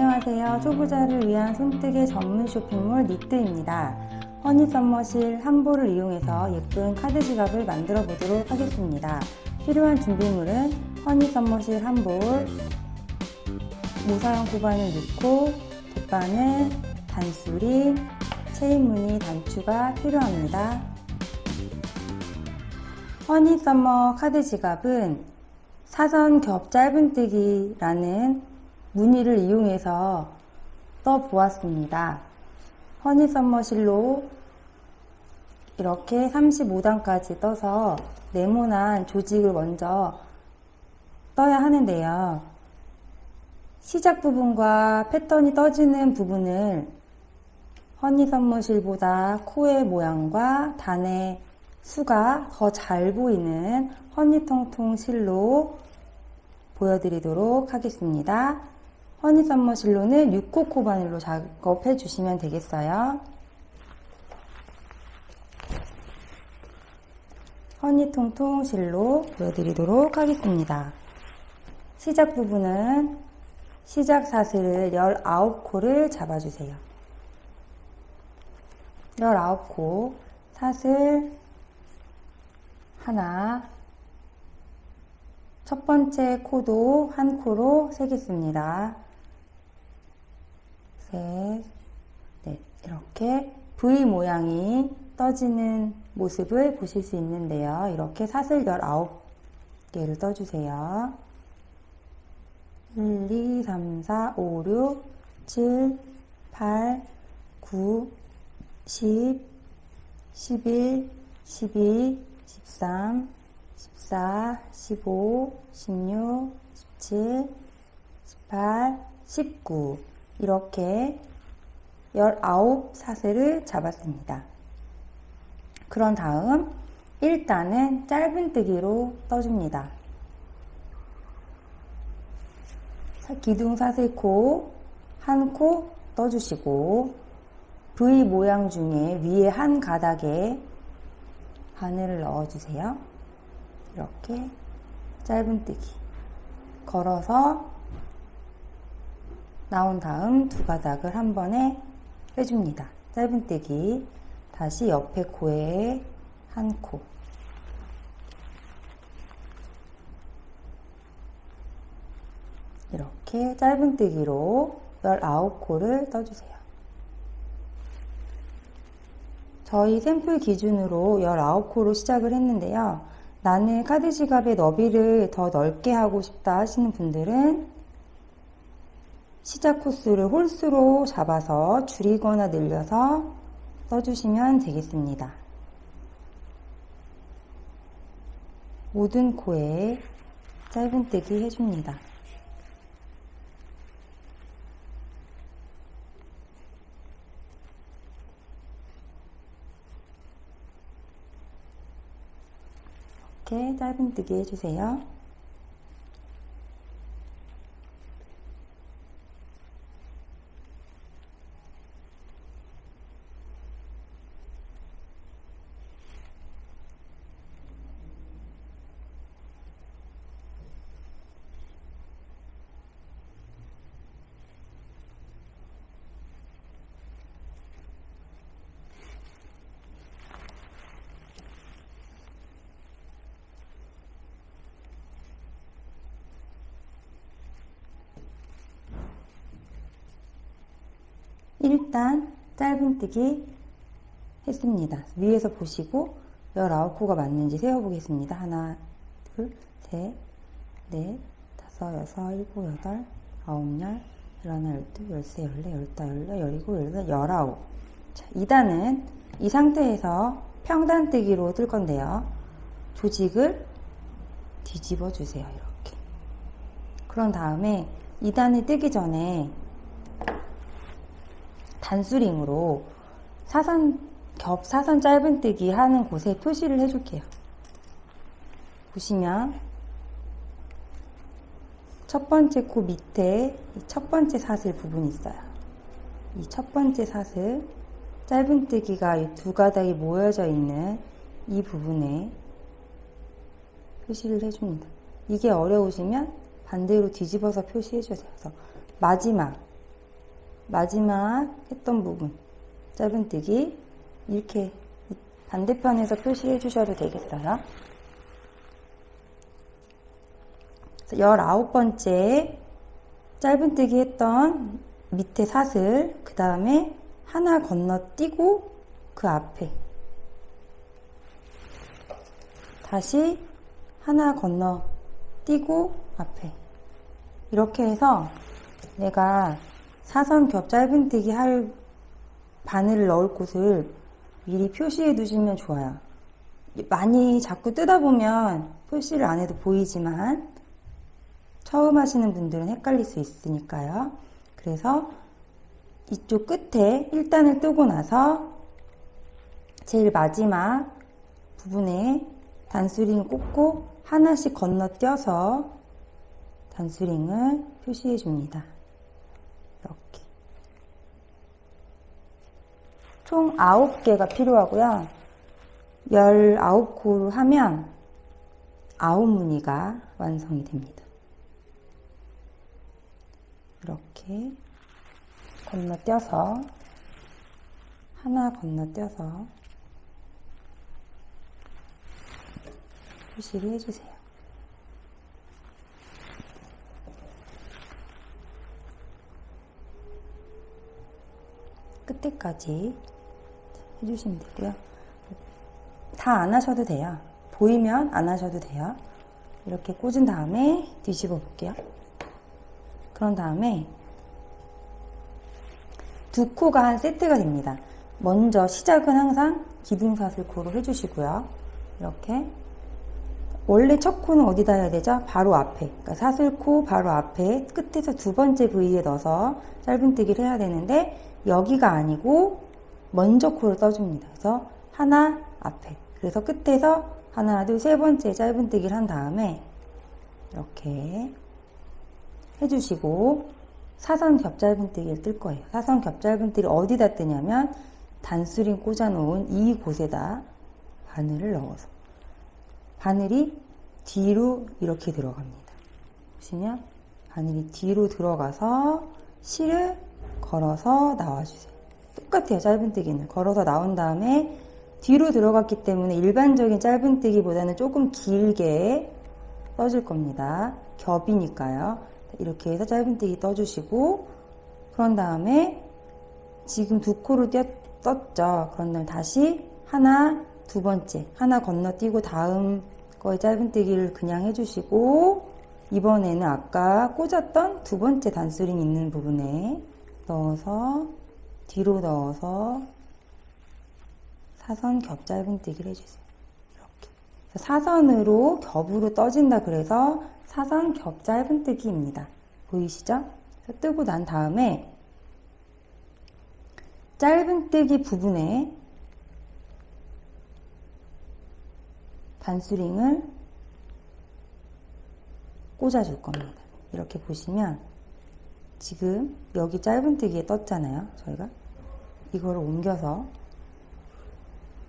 안녕하세요. 초보자를 위한 손뜨개 전문 쇼핑몰 니트입니다. 허니썸머실 한보를 이용해서 예쁜 카드 지갑을 만들어 보도록 하겠습니다. 필요한 준비물은 허니썸머실 한볼, 모사형 고반을 넣고 돗바늘, 단수리, 체인 무늬 단추가 필요합니다. 허니썸머 카드 지갑은 사선 겹 짧은뜨기라는 무늬를 이용해서 떠보았습니다. 허니썸머실로 이렇게 35단까지 떠서 네모난 조직을 먼저 떠야 하는데요. 시작 부분과 패턴이 떠지는 부분을 허니썸머실보다 코의 모양과 단의 수가 더 잘 보이는 허니통통 실로 보여드리도록 하겠습니다. 허니썸머 실로는 6코 코바늘로 작업해 주시면 되겠어요. 허니통통 실로 보여드리도록 하겠습니다. 시작 부분은 시작 사슬을 19코를 잡아주세요. 19코 사슬 하나, 첫 번째 코도 한 코로 세겠습니다. 셋, 넷, 이렇게 V 모양이 떠지는 모습을 보실 수 있는데요. 이렇게 사슬 19개를 떠주세요. 1, 2, 3, 4, 5, 6, 7, 8, 9, 10, 11, 12, 13, 14, 15, 16, 17, 18, 19 이렇게 19사슬을 잡았습니다. 그런 다음 1단은 짧은뜨기로 떠줍니다. 기둥사슬코 한 코 떠주시고 V 모양 중에 위에 한 가닥에 바늘을 넣어주세요. 이렇게 짧은뜨기 걸어서 나온 다음 두 가닥을 한 번에 빼줍니다. 짧은뜨기 다시 옆에 코에 한 코 이렇게 짧은뜨기로 19코를 떠주세요. 저희 샘플 기준으로 19코로 시작을 했는데요. 나는 카드 지갑의 너비를 더 넓게 하고 싶다 하시는 분들은 시작 코스를 홀수로 잡아서 줄이거나 늘려서 떠주시면 되겠습니다. 모든 코에 짧은뜨기 해줍니다. 이렇게 짧은뜨기 해주세요. 일단 짧은뜨기 했습니다. 위에서 보시고 19코가 맞는지 세어보겠습니다. 하나, 둘, 셋, 넷, 다섯, 여섯, 일곱, 여덟, 아홉, 열, 열하나, 열둘, 열세, 열네, 열다, 열여, 열일곱, 열여덟, 열아홉. 자, 2단은 이 상태에서 평단뜨기로 뜰 건데요. 조직을 뒤집어 주세요. 이렇게. 그런 다음에 2단을 뜨기 전에 단수링으로 사선 짧은뜨기 하는 곳에 표시를 해줄게요. 보시면 첫 번째 코 밑에 첫 번째 사슬 부분이 있어요. 이 첫 번째 사슬 짧은뜨기가 이 두 가닥이 모여져 있는 이 부분에 표시를 해줍니다. 이게 어려우시면 반대로 뒤집어서 표시해주세요. 그래서 마지막 마지막 했던 부분 짧은뜨기 이렇게 반대편에서 표시해 주셔도 되겠어요. 19번째 짧은뜨기 했던 밑에 사슬, 그 다음에 하나 건너뛰고 그 앞에 다시 하나 건너뛰고 앞에 이렇게 해서 내가 사선 겹 짧은뜨기 할 바늘을 넣을 곳을 미리 표시해 두시면 좋아요. 많이 자꾸 뜯어 보면 표시를 안 해도 보이지만 처음 하시는 분들은 헷갈릴 수 있으니까요. 그래서 이쪽 끝에 1단을 뜨고 나서 제일 마지막 부분에 단수링을 꽂고 하나씩 건너뛰어서 단수링을 표시해 줍니다. 이렇게. 총 9개가 필요하고요. 19코를 하면 9무늬가 완성이 됩니다. 이렇게 건너뛰어서 하나 건너뛰어서 표시를 해주세요. 끝에까지 해주시면 되고요. 다 안 하셔도 돼요. 보이면 안 하셔도 돼요. 이렇게 꽂은 다음에 뒤집어 볼게요. 그런 다음에 두 코가 한 세트가 됩니다. 먼저 시작은 항상 기둥사슬코로 해주시고요. 이렇게 원래 첫 코는 어디다 해야 되죠? 바로 앞에. 그러니까 사슬코 바로 앞에 끝에서 두 번째 부위에 넣어서 짧은뜨기를 해야 되는데 여기가 아니고 먼저 코를 떠줍니다. 그래서 하나 앞에. 그래서 끝에서 하나, 둘, 세 번째 짧은뜨기를 한 다음에 이렇게 해주시고 사선 겹 짧은뜨기를 뜰 거예요. 사선 겹 짧은뜨기를 어디다 뜨냐면 단수링 꽂아 놓은 이곳에다 바늘을 넣어서 바늘이 뒤로 이렇게 들어갑니다. 보시면 바늘이 뒤로 들어가서 실을 걸어서 나와주세요. 똑같아요. 짧은뜨기는 걸어서 나온 다음에 뒤로 들어갔기 때문에 일반적인 짧은뜨기보다는 조금 길게 떠줄 겁니다. 겹이니까요. 이렇게 해서 짧은뜨기 떠주시고 그런 다음에 지금 두 코를 떴죠. 그런 다음에 다시 하나, 두 번째 하나 건너뛰고 다음 거의 짧은뜨기를 그냥 해주시고 이번에는 아까 꽂았던 두 번째 단수링 있는 부분에 넣어서 뒤로 넣어서 사선 겹 짧은뜨기를 해주세요. 이렇게 사선으로 겹으로 떠진다 그래서 사선 겹 짧은뜨기입니다. 보이시죠? 뜨고 난 다음에 짧은뜨기 부분에 단수링을 꽂아줄 겁니다. 이렇게 보시면 지금 여기 짧은뜨기에 떴잖아요. 저희가 이거를 옮겨서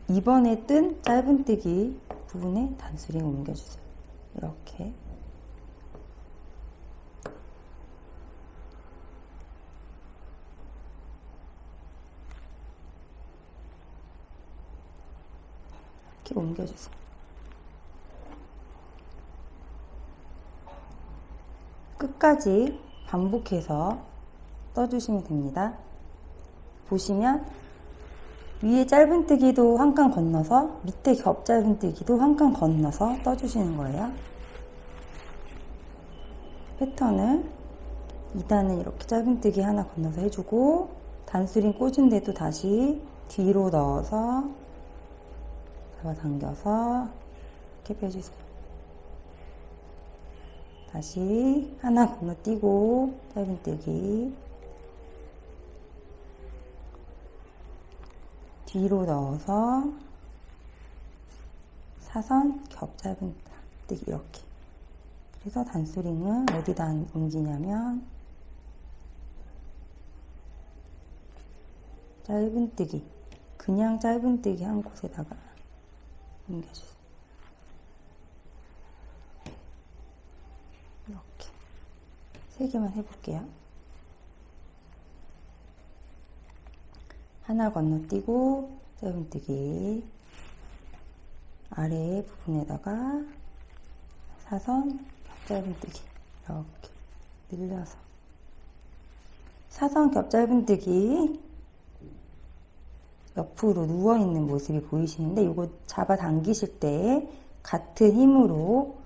이번에 뜬 짧은뜨기 부분에 단수링을 옮겨주세요. 이렇게 옮겨주세요. 끝까지 반복해서 떠주시면 됩니다. 보시면 위에 짧은뜨기도 한 칸 건너서 밑에 겹 짧은뜨기도 한 칸 건너서 떠주시는 거예요. 패턴을 2단은 이렇게 짧은뜨기 하나 건너서 해주고 단수링 꽂은 데도 다시 뒤로 넣어서 잡아당겨서 이렇게 빼주세요. 다시 하나 건너뛰고 짧은뜨기 뒤로 넣어서 사선 겹 짧은뜨기 이렇게. 그래서 단수링은 어디다 옮기냐면 짧은뜨기 그냥 짧은뜨기 한 곳에다가 옮겨주세요. 이렇게 3개만 해볼게요. 하나 건너뛰고 짧은뜨기, 아래 부분에다가 사선 겹짧은뜨기 이렇게 늘려서 사선 겹짧은뜨기, 옆으로 누워있는 모습이 보이시는데 이거 잡아당기실 때 같은 힘으로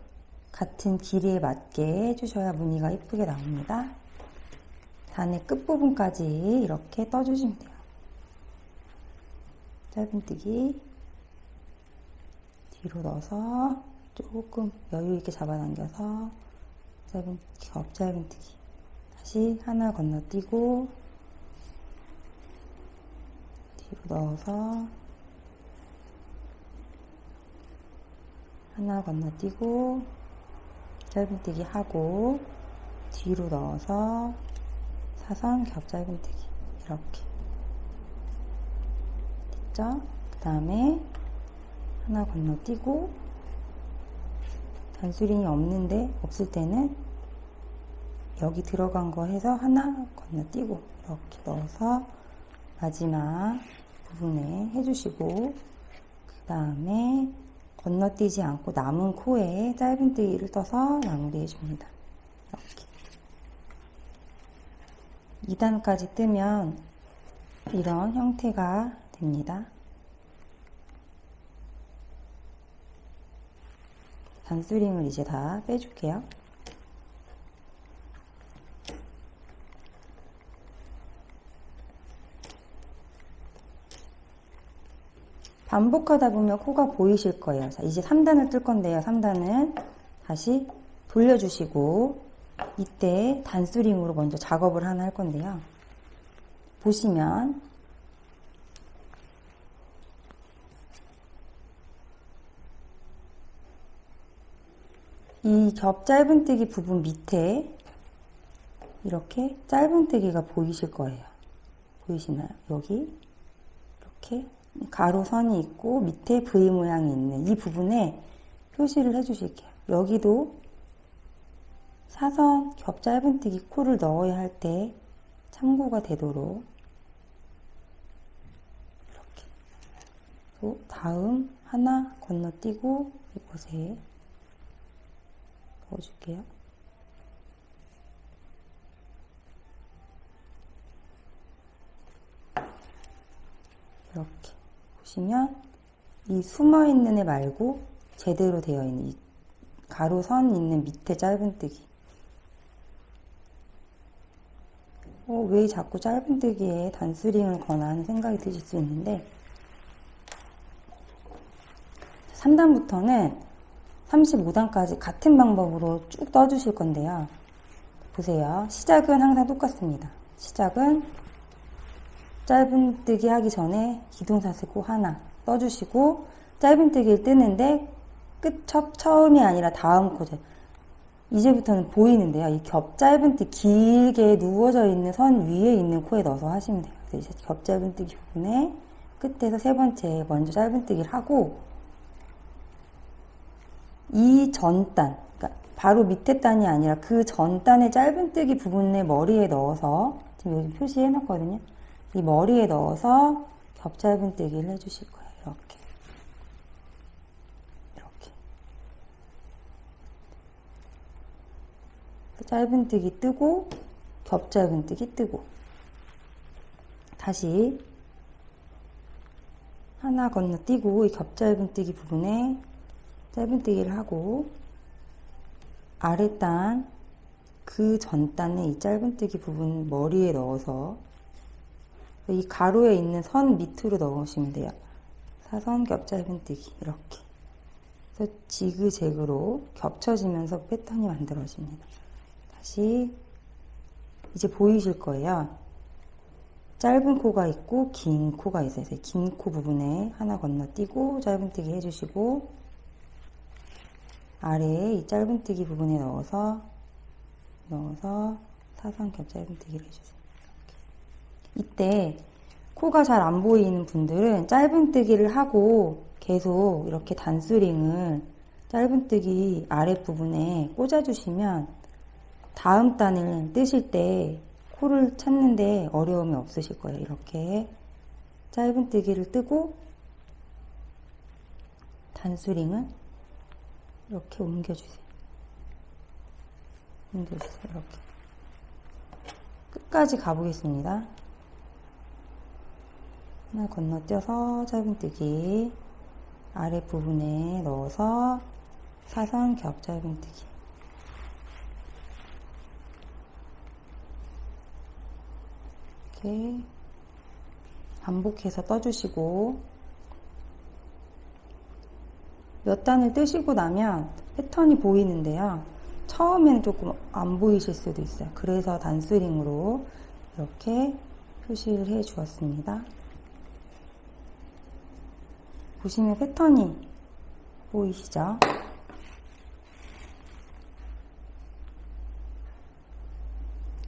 같은 길이에 맞게 해주셔야 무늬가 예쁘게 나옵니다. 단의 끝부분까지 이렇게 떠주시면 돼요. 짧은뜨기 뒤로 넣어서 조금 여유있게 잡아당겨서 겹짧은뜨기, 다시 하나 건너뛰고 뒤로 넣어서 하나 건너뛰고 짧은뜨기 하고 뒤로 넣어서 사선 겹짧은뜨기 이렇게 됐죠? 그 다음에 하나 건너뛰고 단수링이 없을 때는 여기 들어간 거 해서 하나 건너뛰고 이렇게 넣어서 마지막 부분에 해주시고, 그 다음에 건너뛰지 않고 남은 코에 짧은뜨기를 떠서 마무리해 줍니다. 이렇게 2단까지 뜨면 이런 형태가 됩니다. 단수링을 이제 다 빼줄게요. 반복하다 보면 코가 보이실 거예요. 자, 이제 3단을 뜰 건데요. 3단은 다시 돌려주시고 이때 단수링으로 먼저 작업을 하나 할 건데요. 보시면 이 겹짧은뜨기 부분 밑에 이렇게 짧은뜨기가 보이실 거예요. 보이시나요? 여기 이렇게 가로선이 있고 밑에 V 모양이 있는 이 부분에 표시를 해 주실게요. 여기도 사선 겹짧은뜨기 코를 넣어야 할 때 참고가 되도록 이렇게. 또 다음 하나 건너뛰고 이곳에 넣어줄게요. 이렇게 보시면 이 숨어있는 애 말고 제대로 되어 있는 이 가로선 있는 밑에 짧은뜨기. 왜 자꾸 짧은뜨기에 단수링을 거나 하는 생각이 드실 수 있는데 3단부터는 35단까지 같은 방법으로 쭉 떠주실 건데요. 보세요. 시작은 항상 똑같습니다. 시작은 짧은뜨기 하기 전에 기둥사 쓰고 하나 떠주시고 짧은뜨기를 뜨는데 처음이 아니라 다음 코죠. 이제부터는 보이는데요. 이 겹짧은뜨기 길게 누워져 있는 선 위에 있는 코에 넣어서 하시면 돼요. 그래서 이제 겹짧은뜨기 부분에 끝에서 세 번째 먼저 짧은뜨기를 하고 이 전단, 그러니까 바로 밑에 단이 아니라 그 전단의 짧은뜨기 부분에 머리에 넣어서 지금 여기 표시해 놨거든요. 이 머리에 넣어서 겹짧은뜨기를 해주실 거예요. 이렇게. 이렇게. 짧은뜨기 뜨고, 겹짧은뜨기 뜨고. 다시 하나 건너뛰고 이 겹짧은뜨기 부분에 짧은뜨기를 하고 아랫단 그 전단에 이 짧은뜨기 부분 머리에 넣어서 이 가로에 있는 선 밑으로 넣으시면 돼요. 사선 겹짧은뜨기 이렇게. 그래서 지그재그로 겹쳐지면서 패턴이 만들어집니다. 다시 이제 보이실 거예요. 짧은 코가 있고 긴 코가 있어요. 긴 코 부분에 하나 건너뛰고 짧은뜨기 해주시고 아래에 이 짧은뜨기 부분에 넣어서 사선 겹짧은뜨기를 해주세요. 이때 코가 잘 안 보이는 분들은 짧은뜨기를 하고 계속 이렇게 단수링을 짧은뜨기 아랫부분에 꽂아주시면 다음 단을 뜨실 때 코를 찾는데 어려움이 없으실 거예요. 이렇게 짧은뜨기를 뜨고 단수링을 이렇게 옮겨주세요. 이렇게 끝까지 가보겠습니다. 하나 건너뛰어서 짧은뜨기, 아랫부분에 넣어서 사선 겹 짧은뜨기, 이렇게 반복해서 떠주시고, 몇 단을 뜨시고 나면 패턴이 보이는데요, 처음에는 조금 안 보이실 수도 있어요. 그래서 단수링으로 이렇게 표시를 해 주었습니다. 보시면 패턴이 보이시죠?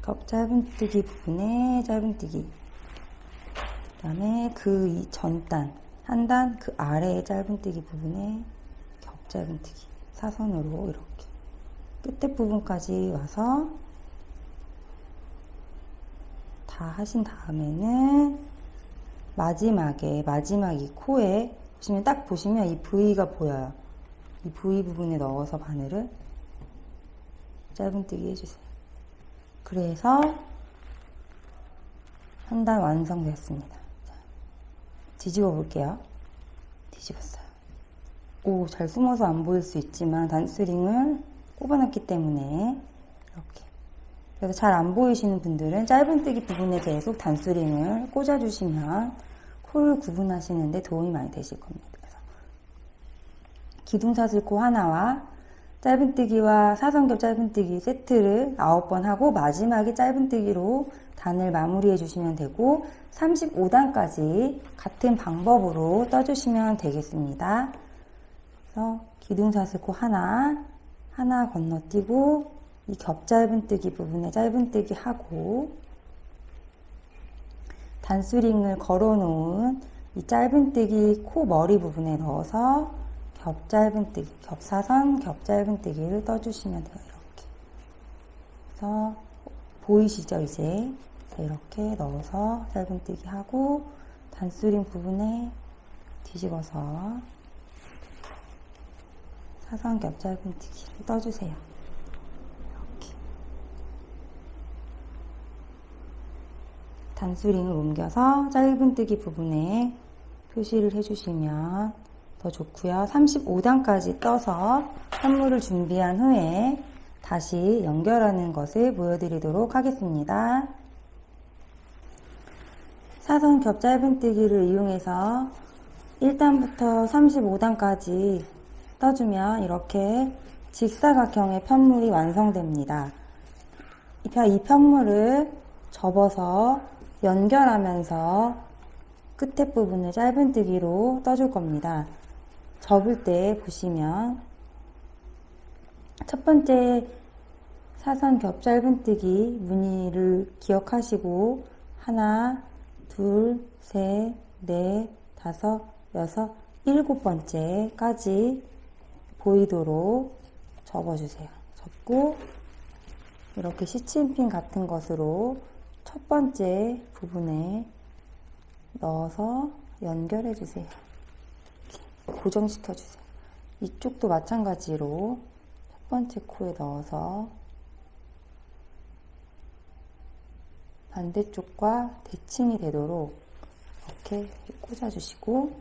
겹 짧은뜨기 부분에 짧은뜨기, 그 다음에 그 전단, 한 단 그 아래의 짧은뜨기 부분에 겹 짧은뜨기, 사선으로 이렇게 끝에 부분까지 와서 다 하신 다음에는 마지막 이 코에 딱 보시면 이 V가 보여요. 이 V 부분에 넣어서 바늘을 짧은뜨기 해주세요. 그래서 한 단 완성되었습니다. 자, 뒤집어 볼게요. 뒤집었어요. 오, 잘 숨어서 안 보일 수 있지만 단스링을 꼽아놨기 때문에 이렇게. 그래서 잘 안 보이시는 분들은 짧은뜨기 부분에 계속 단스링을 꽂아주시면 코를 구분하시는데 도움이 많이 되실 겁니다. 그래서 기둥사슬코 하나와 짧은뜨기와 사선겹 짧은뜨기 세트를 9번 하고 마지막에 짧은뜨기로 단을 마무리해 주시면 되고 35단까지 같은 방법으로 떠주시면 되겠습니다. 그래서 기둥사슬코 하나 건너뛰고 이 겹 짧은뜨기 부분에 짧은뜨기 하고 단수링을 걸어 놓은 이 짧은뜨기 코 머리 부분에 넣어서 겹 짧은뜨기, 겹사선, 겹 짧은뜨기를 떠주시면 돼요. 이렇게. 그래서 보이시죠? 이제 이렇게 넣어서 짧은뜨기 하고 단수링 부분에 뒤집어서 사선 겹 짧은뜨기를 떠주세요. 이렇게. 단수링을 옮겨서 짧은뜨기 부분에 표시를 해주시면 더 좋고요. 35단까지 떠서 선물을 준비한 후에 다시 연결하는 것을 보여드리도록 하겠습니다. 사선 겹 짧은뜨기를 이용해서 1단부터 35단까지 떠주면 이렇게 직사각형의 편물이 완성됩니다. 이 편물을 접어서 연결하면서 끝에 부분을 짧은뜨기로 떠줄 겁니다. 접을 때 보시면 첫 번째 사선 겹 짧은뜨기 무늬를 기억하시고 하나, 둘, 셋, 넷, 다섯, 여섯, 7번째까지 보이도록 접어주세요. 접고 이렇게 시침핀 같은 것으로 첫 번째 부분에 넣어서 연결해 주세요. 고정시켜 주세요. 이쪽도 마찬가지로 첫 번째 코에 넣어서 반대쪽과 대칭이 되도록 이렇게 꽂아 주시고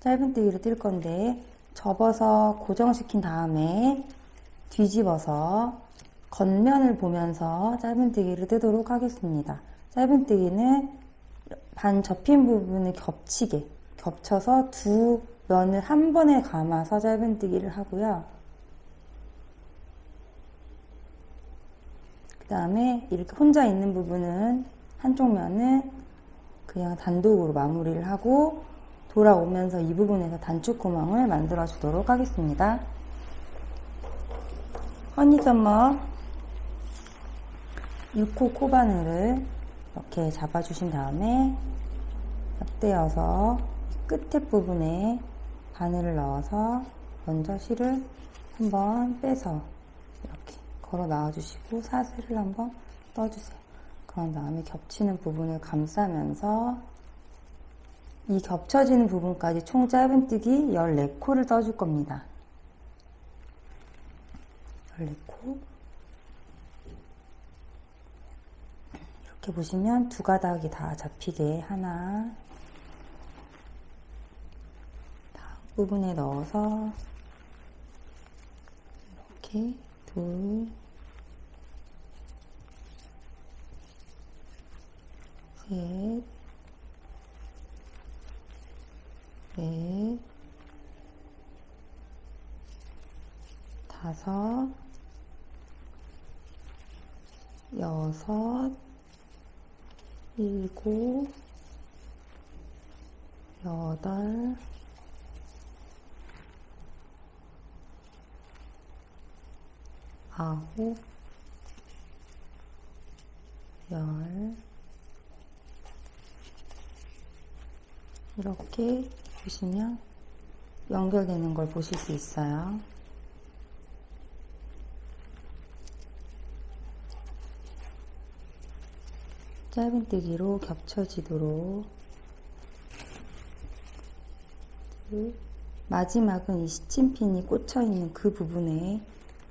짧은뜨기를 뜰 건데 접어서 고정시킨 다음에 뒤집어서 겉면을 보면서 짧은뜨기를 뜨도록 하겠습니다. 짧은뜨기는 반 접힌 부분을 겹쳐서 두 면을 한 번에 감아서 짧은뜨기를 하고요. 그 다음에 이렇게 혼자 있는 부분은 한쪽 면은 그냥 단독으로 마무리를 하고 돌아오면서 이 부분에서 단축구멍을 만들어 주도록 하겠습니다. 허니점머 6호 코바늘을 이렇게 잡아주신 다음에 옆대어서 끝에 부분에 바늘을 넣어서 먼저 실을 한번 빼서 이렇게 걸어 나와 주시고 사슬을 한번 떠주세요. 그런 다음에 겹치는 부분을 감싸면서 이 겹쳐지는 부분까지 총 짧은뜨기 14코를 떠줄 겁니다. 14코. 이렇게 보시면 두 가닥이 다 잡히게 하나, 다음 부분에 넣어서 이렇게 둘, 셋, 넷, 다섯, 여섯, 일곱, 여덟, 아홉, 열. 이렇게 보시면 연결되는 걸 보실 수 있어요. 짧은뜨기로 겹쳐지도록. 마지막은 이 시침핀이 꽂혀있는 그 부분에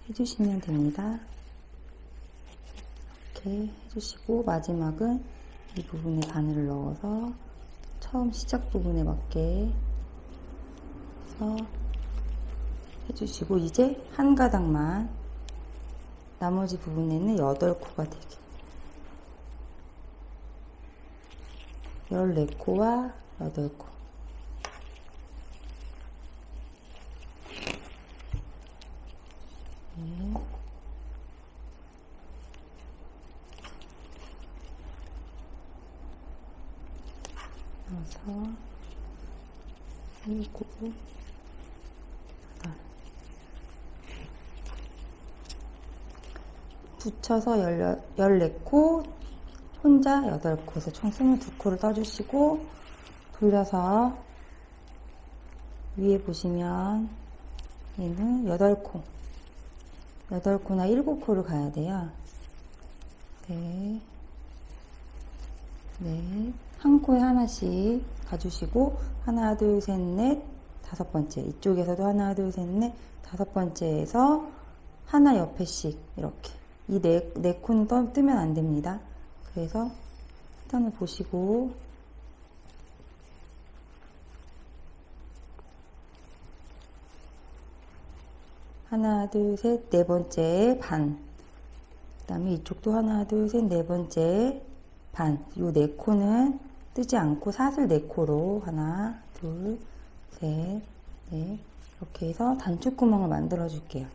해주시면 됩니다. 이렇게 해주시고 마지막은 이 부분에 바늘을 넣어서 처음 시작 부분에 맞게 해서 해주시고, 이제 한 가닥만 나머지 부분에는 8코가 되게 14코와 8코. 네. 여섯, 일곱, 여덟. 붙여서 14코, 혼자 8코에서 총 22코를 떠주시고, 돌려서 위에 보시면 얘는 8코, 8코나 7코를 가야 돼요. 네. 네. 한 코에 하나씩 가주시고, 하나, 둘, 셋, 넷, 5번째. 이쪽에서도 하나, 둘, 셋, 넷, 5번째에서 하나 옆에씩 이렇게. 이 네 코는 뜨면 안 됩니다. 그래서 패턴을 보시고, 하나, 둘, 셋, 네 번째 반. 그 다음에 이쪽도 하나, 둘, 셋, 네 번째 반. 요 네 코는 뜨지 않고 사슬 4코로 하나, 둘, 셋, 넷 이렇게 해서 단축구멍을 만들어 줄게요.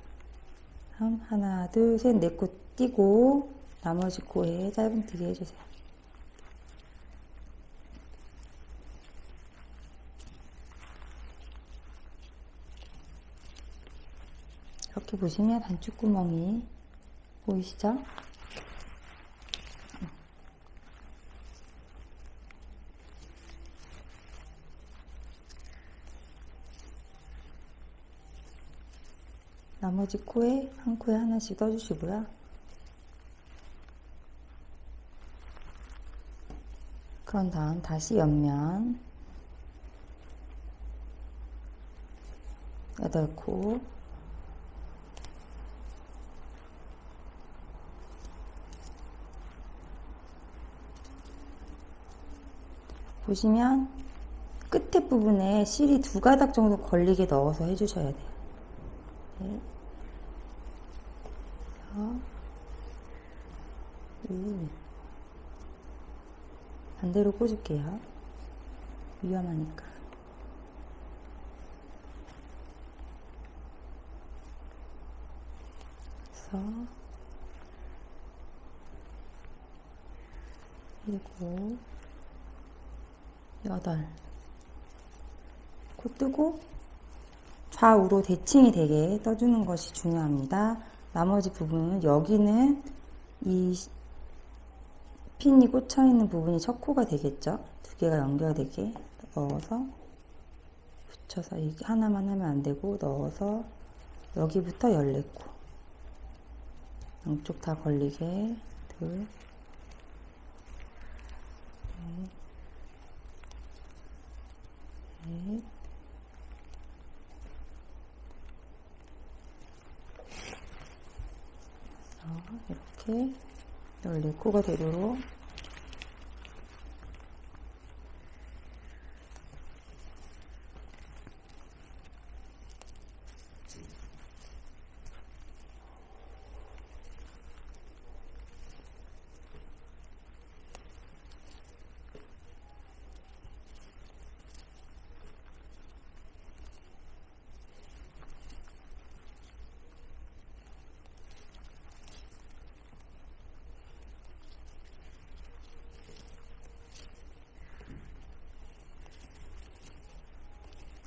하나, 둘, 셋, 4코 띄고 나머지 코에 짧은뜨기 해주세요. 이렇게 보시면 단축구멍이 보이시죠? 나머지 코에 한 코에 하나씩 떠주시고요. 그런 다음 다시 옆면 8코, 보시면 끝에 부분에 실이 2가닥 정도 걸리게 넣어서 해주셔야 돼요. 네. 반대로 꽂을게요. 위험하니까. 그래서 7, 8 코 뜨고 좌우로 대칭이 되게 떠주는 것이 중요합니다. 나머지 부분은 여기는 이 핀이 꽂혀있는 부분이 첫 코가 되겠죠. 2개가 연결되게 넣어서 붙여서 이게 하나만 하면 안되고 넣어서 여기부터 14코 양쪽 다 걸리게 둘, 넷, 이렇게 14코가 되도록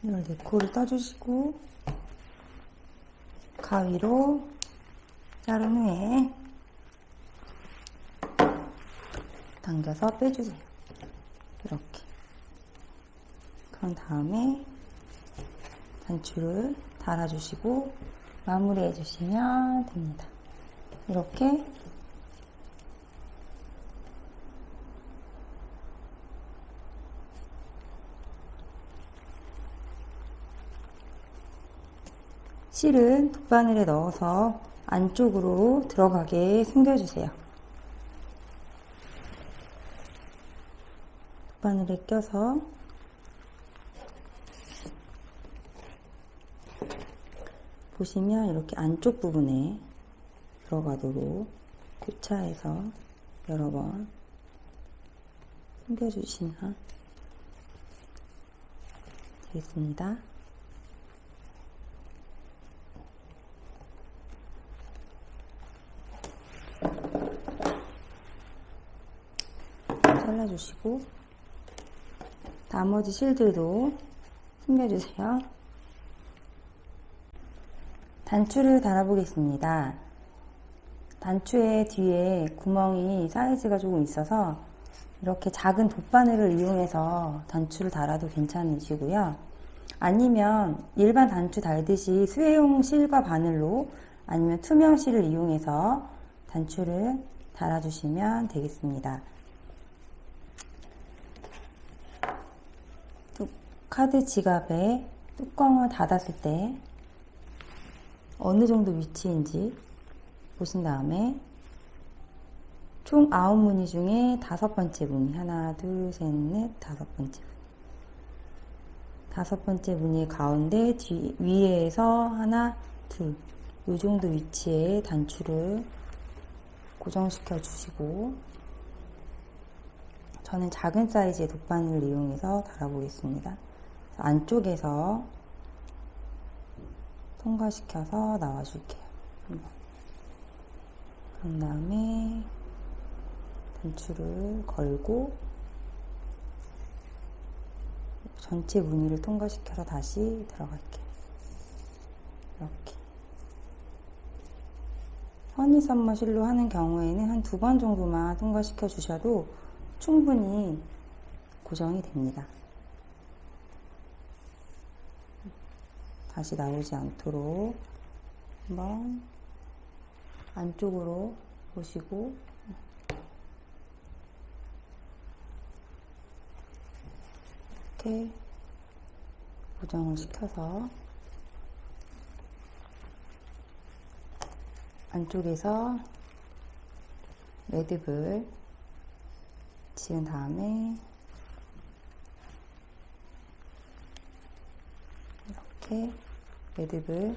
이걸 4코를 떠주시고 가위로 자른 후에 당겨서 빼주세요. 이렇게. 그런 다음에 단추를 달아주시고 마무리해 주시면 됩니다. 이렇게 실은 돗바늘에 넣어서 안쪽으로 들어가게 숨겨주세요. 돗바늘에 껴서 보시면 이렇게 안쪽 부분에 들어가도록 교차해서 여러 번 숨겨주시면 되겠습니다. 잘라주시고 나머지 실들도 숨겨주세요. 단추를 달아보겠습니다. 단추의 뒤에 구멍이 사이즈가 조금 있어서 이렇게 작은 돗바늘을 이용해서 단추를 달아도 괜찮으시고요. 아니면 일반 단추 달듯이 수혜용 실과 바늘로 아니면 투명 실을 이용해서 단추를 달아주시면 되겠습니다. 카드 지갑의 뚜껑을 닫았을 때 어느 정도 위치인지 보신 다음에 총 9무늬 중에 5번째 무늬, 하나, 둘, 셋, 넷, 5번째 무늬. 5번째 무늬의 가운데 위에서 하나, 둘, 이 정도 위치에 단추를 고정시켜 주시고 저는 작은 사이즈의 돗바늘을 이용해서 달아보겠습니다. 안쪽에서 통과시켜서 나와줄게요. 그런 다음에 단추를 걸고 전체 무늬를 통과시켜서 다시 들어갈게요. 이렇게. 허니썸머 실로 하는 경우에는 한 2번 정도만 통과시켜 주셔도 충분히 고정이 됩니다. 다시 나오지 않도록 한번 안쪽으로 보시고 이렇게 고정을 시켜서 안쪽에서 매듭을 지은 다음에 이렇게 매듭을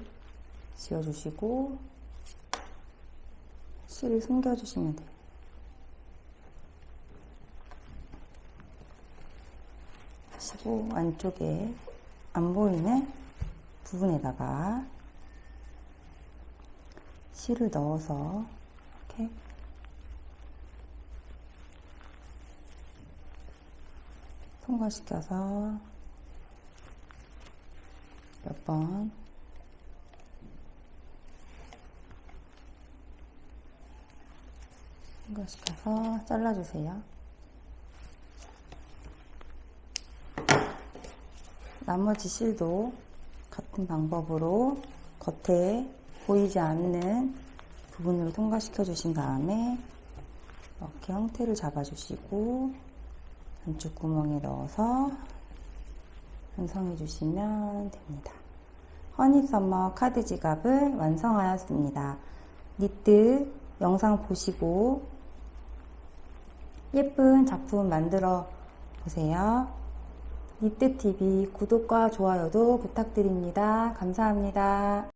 지어주시고 실을 숨겨주시면 돼요. 하시고 안쪽에 안 보이는 부분에다가 실을 넣어서 이렇게 통과시켜서 몇 번 통과시켜서 잘라주세요. 나머지 실도 같은 방법으로 겉에 보이지 않는 부분으로 통과시켜 주신 다음에 이렇게 형태를 잡아주시고 단추 구멍에 넣어서 완성해 주시면 됩니다. 허니서머 카드 지갑을 완성하였습니다. 니트 영상 보시고 예쁜 작품 만들어 보세요. 니트TV 구독과 좋아요도 부탁드립니다. 감사합니다.